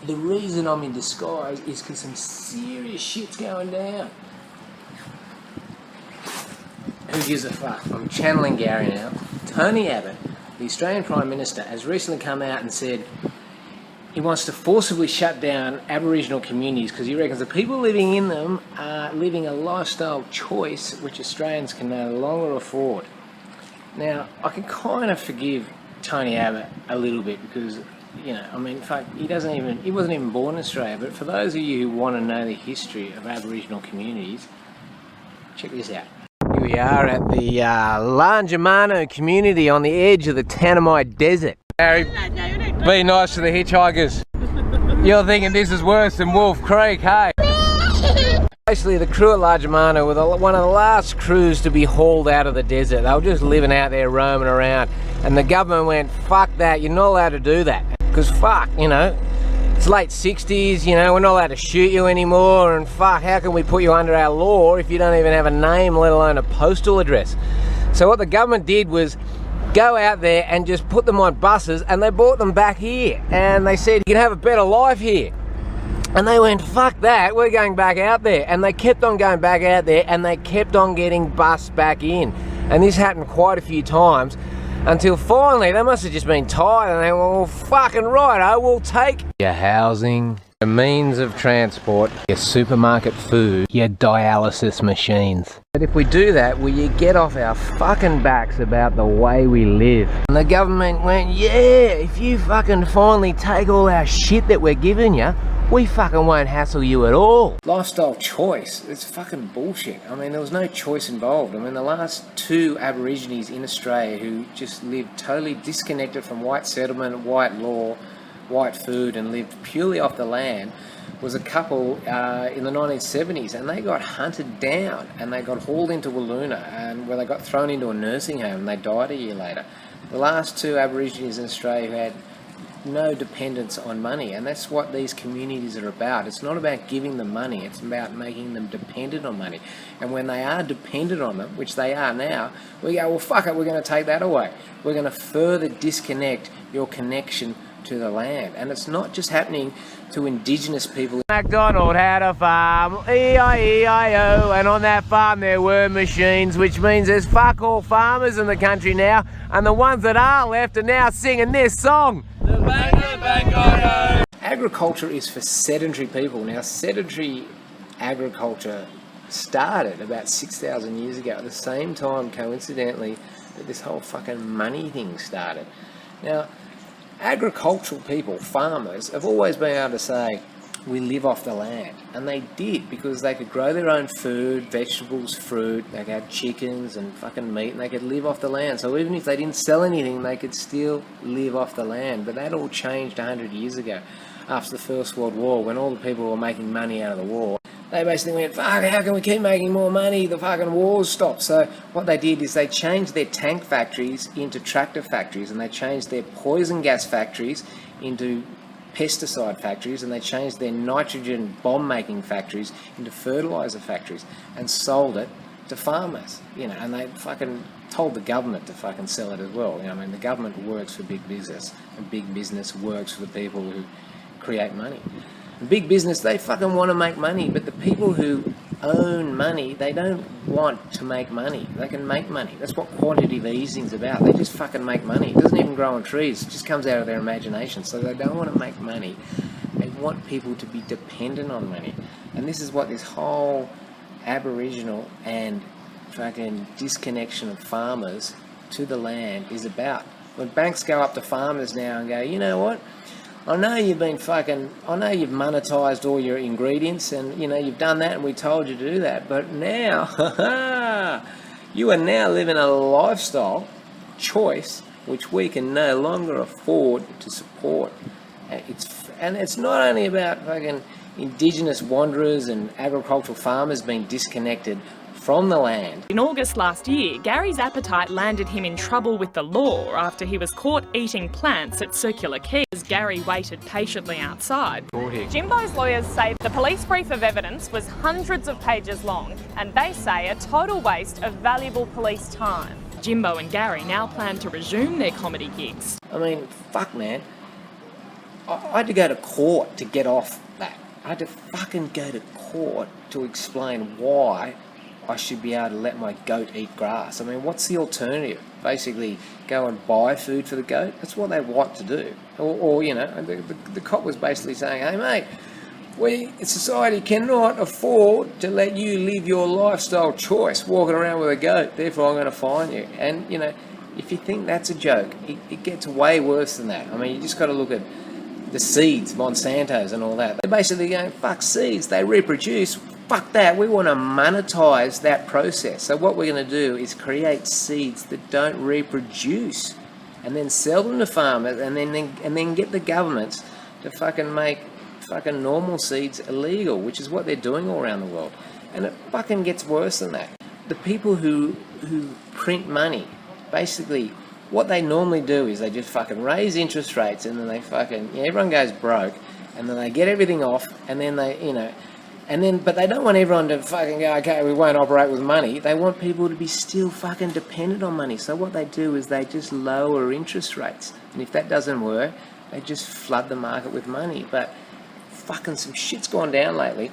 the reason I'm in disguise is because some serious shit's going down. Who gives a fuck? I'm channeling Gary now. Tony Abbott, the Australian Prime Minister, has recently come out and said he wants to forcibly shut down Aboriginal communities because he reckons the people living in them are living a lifestyle choice which Australians can no longer afford. Now, I can kind of forgive Tony Abbott a little bit because, you know, I mean, fuck, he wasn't even born in Australia, but for those of you who want to know the history of Aboriginal communities, check this out. Here we are at the Langermano community on the edge of the Tanami Desert. Gary, be nice to the hitchhikers. You're thinking this is worse than Wolf Creek, hey? Basically, the crew at Langermano were one of the last crews to be hauled out of the desert. They were just living out there, roaming around. And the government went, fuck that, you're not allowed to do that. Because fuck, you know, it's late 60s, you know, we're not allowed to shoot you anymore. And fuck, how can we put you under our law if you don't even have a name, let alone a postal address? So what the government did was go out there and just put them on buses, and they brought them back here. And they said, you can have a better life here. And they went, fuck that, we're going back out there. And they kept on going back out there, and they kept on getting bussed back in. And this happened quite a few times, until finally they must have just been tired, and they went, well, fucking right, we'll take your housing, your means of transport, your supermarket food, your dialysis machines. But if we do that, will you get off our fucking backs about the way we live? And the government went, yeah, if you fucking finally take all our shit that we're giving you, we fucking won't hassle you at all. Lifestyle choice, it's fucking bullshit. I mean, there was no choice involved. I mean, the last two Aborigines in Australia who just lived totally disconnected from white settlement, white law, white food, and lived purely off the land was a couple in the 1970s, and they got hunted down and they got hauled into Wooloona, and where they got thrown into a nursing home and they died a year later. The last two Aborigines in Australia who had no dependence on money, and that's what these communities are about. It's not about giving them money, it's about making them dependent on money. And when they are dependent on them, which they are now, we go, well fuck it, we're going to take that away. We're going to further disconnect your connection to the land. And it's not just happening to Indigenous people. MacDonald had a farm, E-I-E-I-O, and on that farm there were machines, which means there's fuck all farmers in the country now, and the ones that are left are now singing this song. The Bango. Agriculture is for sedentary people. Now, sedentary agriculture started about 6,000 years ago, at the same time, coincidentally, that this whole fucking money thing started. Now, agricultural people, farmers, have always been able to say, we live off the land. And they did, because they could grow their own food, vegetables, fruit, they could have chickens and fucking meat, and they could live off the land. So even if they didn't sell anything, they could still live off the land. But that all changed 100 years ago, after the First World War, when all the people were making money out of the war. They basically went, fuck, how can we keep making more money? The fucking war's stopped. So what they did is they changed their tank factories into tractor factories, and they changed their poison gas factories into pesticide factories, and they changed their nitrogen bomb making factories into fertilizer factories and sold it to farmers, you know, and they fucking told the government to fucking sell it as well. You know, I mean, the government works for big business, and big business works for the people who create money. And big business, they fucking want to make money, but the people who own money, they don't want to make money. They can make money. That's what quantitative easing's about. They just fucking make money. It doesn't even grow on trees. It just comes out of their imagination. So they don't want to make money. They want people to be dependent on money. And this is what this whole Aboriginal and fucking disconnection of farmers to the land is about. When banks go up to farmers now and go, you know what? I know you've monetised all your ingredients, and you know you've done that, and we told you to do that, but now you are now living a lifestyle choice which we can no longer afford to support. And it's not only about fucking Indigenous wanderers and agricultural farmers being disconnected from the land. In August last year, Gary's appetite landed him in trouble with the law after he was caught eating plants at Circular Quay. As Gary waited patiently outside. Jimbo's lawyers say the police brief of evidence was hundreds of pages long, and they say a total waste of valuable police time. Jimbo and Gary now plan to resume their comedy gigs. I mean, fuck man, I had to go to court to get off that. I had to fucking go to court to explain why I should be able to let my goat eat grass. I mean, what's the alternative? Basically, go and buy food for the goat? That's what they want to do. Or you know, the cop was basically saying, hey mate, society cannot afford to let you live your lifestyle choice walking around with a goat, therefore I'm going to fine you. And, you know, if you think that's a joke, it gets way worse than that. I mean, you just got to look at the seeds, Monsanto's and all that. They're basically going, fuck seeds, they reproduce. Fuck that, we want to monetize that process. So what we're going to do is create seeds that don't reproduce and then sell them to farmers and then get the governments to fucking make fucking normal seeds illegal, which is what they're doing all around the world. And it fucking gets worse than that. The people who print money, basically, what they normally do is they just fucking raise interest rates and then they fucking, everyone goes broke and then they get everything off and then they, you know, but they don't want everyone to fucking go, okay, we won't operate with money. They want people to be still fucking dependent on money. So what they do is they just lower interest rates. And if that doesn't work, they just flood the market with money. But fucking some shit's gone down lately.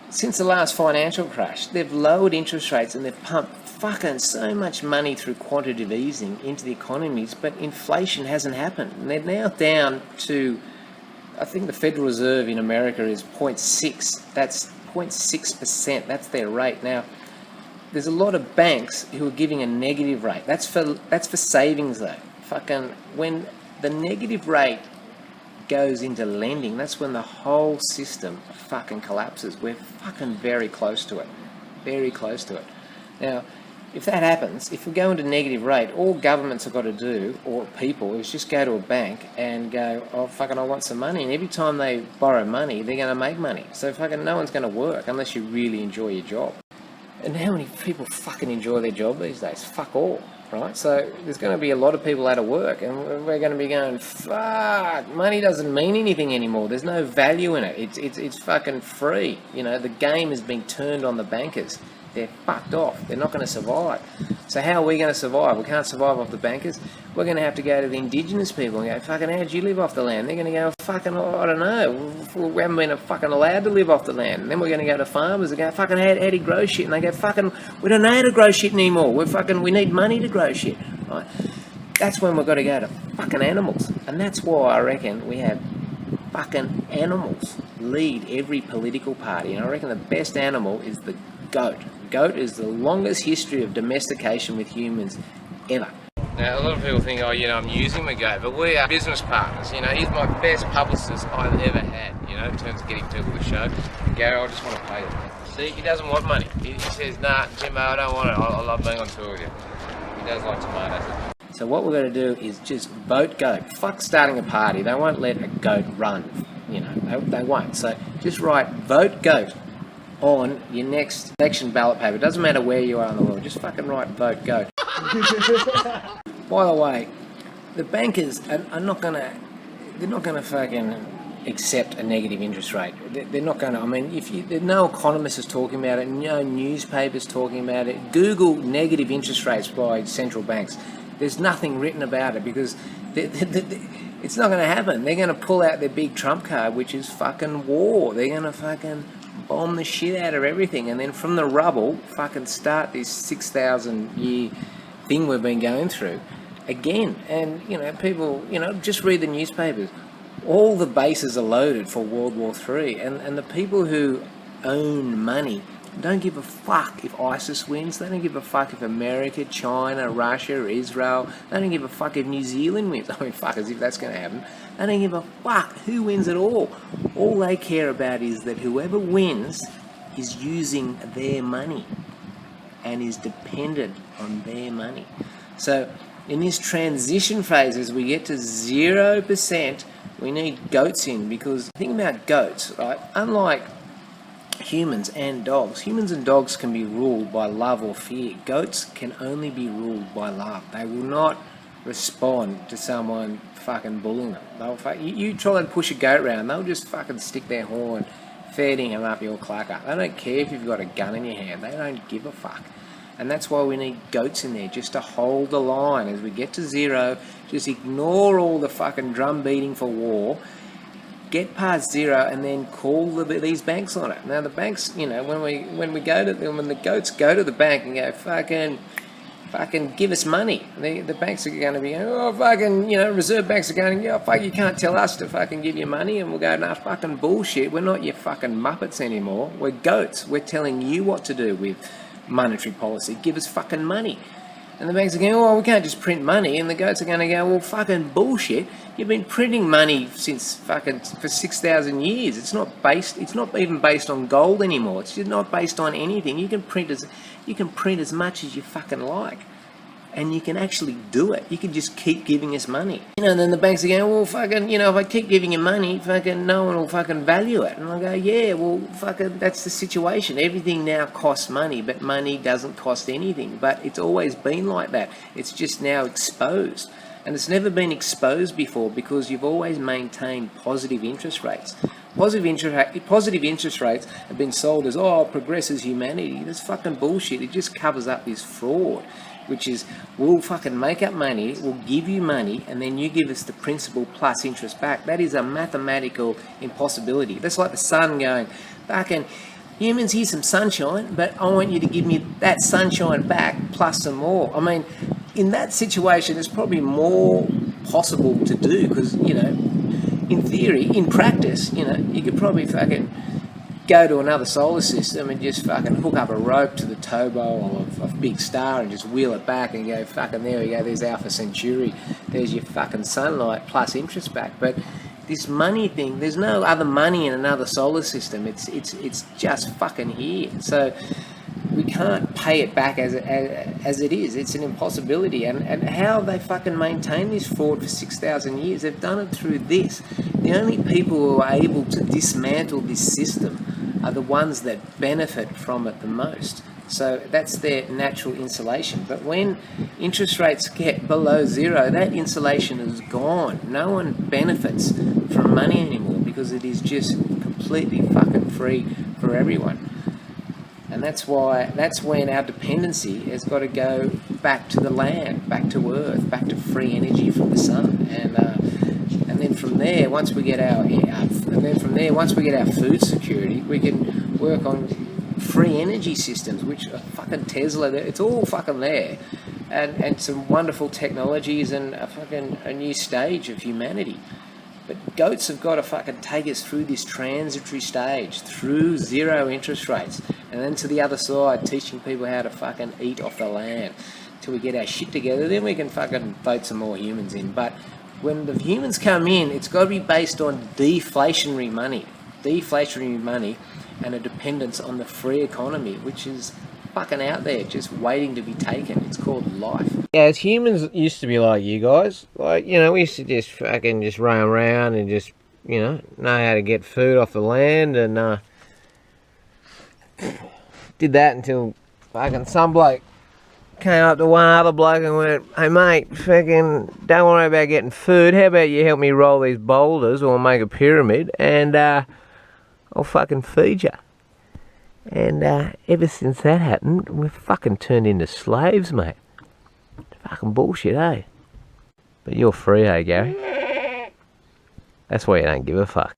Since the last financial crash, they've lowered interest rates and they've pumped fucking so much money through quantitative easing into the economies, but inflation hasn't happened. And they're now down to, I think the Federal Reserve in America is 0.6. That's 0.6%. That's their rate. Now, there's a lot of banks who are giving a negative rate. That's for savings though. Fucking when the negative rate goes into lending, that's when the whole system fucking collapses. We're fucking very close to it. Very close to it. Now, if that happens, if we go into negative rate, all governments have got to do, or people, is just go to a bank and go, oh, fucking, I want some money. And every time they borrow money, they're going to make money. So fucking no one's going to work unless you really enjoy your job. And how many people fucking enjoy their job these days? Fuck all, right? So there's going to be a lot of people out of work, and we're going to be going, fuck, money doesn't mean anything anymore. There's no value in it. It's fucking free. You know, the game has been turned on the bankers. They're fucked off. They're not going to survive. So how are we going to survive? We can't survive off the bankers. We're going to have to go to the indigenous people and go, fucking, how do you live off the land? They're going to go, fucking, I don't know. We haven't been fucking allowed to live off the land. And then we're going to go to farmers and go, fucking, how do you grow shit? And they go, fucking, we don't know how to grow shit anymore. We need money to grow shit. Right? That's when we've got to go to fucking animals. And that's why I reckon we have fucking animals lead every political party. And I reckon the best animal is the goat. Goat is the longest history of domestication with humans ever. Now, a lot of people think, oh, you know, I'm using my goat, but we are business partners. You know, he's my best publicist I've ever had, you know, in terms of getting people to show. Gary, I just want to pay them. See, he doesn't want money. He says, nah, Jimbo, I don't want it. I love being on tour with you. He does like tomatoes. So what we're going to do is just vote goat. Fuck starting a party. They won't let a goat run, you know, they won't. So just write vote goat on your next election ballot paper. It doesn't matter where you are in the world, just fucking write vote goat. By the way, the bankers are not gonna, they're not gonna fucking accept a negative interest rate. They're not gonna, I mean, no economist is talking about it, no newspapers talking about it. Google negative interest rates by central banks. There's nothing written about it because it's not gonna happen. They're gonna pull out their big trump card, which is fucking war. They're gonna fucking bomb the shit out of everything, and then from the rubble fucking start this 6,000 year thing we've been going through again. And you know, people, you know, just read the newspapers. All the bases are loaded for World War III, and the people who own money don't give a fuck if ISIS wins. They don't give a fuck if America, China, Russia, Israel, they don't give a fuck if New Zealand wins. I mean, fuck, as if that's going to happen. They don't give a fuck who wins at all. All they care about is that whoever wins is using their money and is dependent on their money. So in this transition phase, as we get to 0%, we need goats in, because think about goats, right? Unlike humans and dogs can be ruled by love or fear. Goats can only be ruled by love. They will not respond to someone fucking bullying them. You try and push a goat around, they'll just fucking stick their horn, feeding them up your clacker. They don't care if you've got a gun in your hand. They don't give a fuck. And that's why we need goats in there, just to hold the line. As we get to zero, just ignore all the fucking drum beating for war, get past zero, and then call these banks on it. Now the banks, you know, when the goats go to the bank and go, fucking give us money. The banks are going to be, oh, fucking, you know, reserve banks are going, yeah, fuck, you can't tell us to fucking give you money. And we'll go, nah, fucking bullshit. We're not your fucking muppets anymore. We're goats. We're telling you what to do with monetary policy. Give us fucking money. And the banks are going, oh, we can't just print money. And the goats are going to go, well, fucking bullshit. You've been printing money for 6,000 years. It's not even based on gold anymore. It's just not based on anything. You can print as much as you fucking like. And you can actually do it. You can just keep giving us money. You know, and then the banks are going, well, fucking, you know, if I keep giving you money, fucking no one will fucking value it. And I go, yeah, well, fucking that's the situation. Everything now costs money, but money doesn't cost anything. But it's always been like that. It's just now exposed. And it's never been exposed before because you've always maintained positive interest rates. Positive interest rates have been sold as, oh, progresses humanity. That's fucking bullshit. It just covers up this fraud, which is, we'll fucking make up money, we'll give you money, and then you give us the principal plus interest back. That is a mathematical impossibility. That's like the sun going, fucking, humans, here's some sunshine, but I want you to give me that sunshine back plus some more. I mean, in that situation, it's probably more possible to do because, you know, in theory, in practice, you know, you could probably fucking go to another solar system and just fucking hook up a rope to the turbo of a big star and just wheel it back and go, fucking, there we go, there's Alpha Centauri, there's your fucking sunlight plus interest back. But this money thing, there's no other money in another solar system. It's just fucking here. So we can't pay it back as it is. It's an impossibility. And how they fucking maintain this fraud for 6,000 years, they've done it through this. The only people who are able to dismantle this system are the ones that benefit from it the most. So that's their natural insulation. But when interest rates get below zero, that insulation is gone. No one benefits from money anymore because it is just completely fucking free for everyone. And that's when our dependency has got to go back to the land, back to earth, back to free energy from the sun. And then from there, once we get our food security, we can work on free energy systems, which are fucking Tesla. It's all fucking there, and some wonderful technologies and a new stage of humanity. But goats have got to fucking take us through this transitory stage, through zero interest rates, and then to the other side, teaching people how to fucking eat off the land till we get our shit together. Then we can fucking vote some more humans in. But when the humans come in, it's got to be based on deflationary money and a dependence on the free economy, which is fucking out there just waiting to be taken. It's called life. Yeah, as humans used to be like you guys. Like, you know, we used to just fucking just roam around and just, you know how to get food off the land, and did that until fucking some bloke came up to one other bloke and went, hey mate, fucking don't worry about getting food, how about you help me roll these boulders or make a pyramid and I'll fucking feed you. And ever since that happened, we've fucking turned into slaves, mate. Fucking bullshit, eh? But you're free, eh, Gary? That's why you don't give a fuck.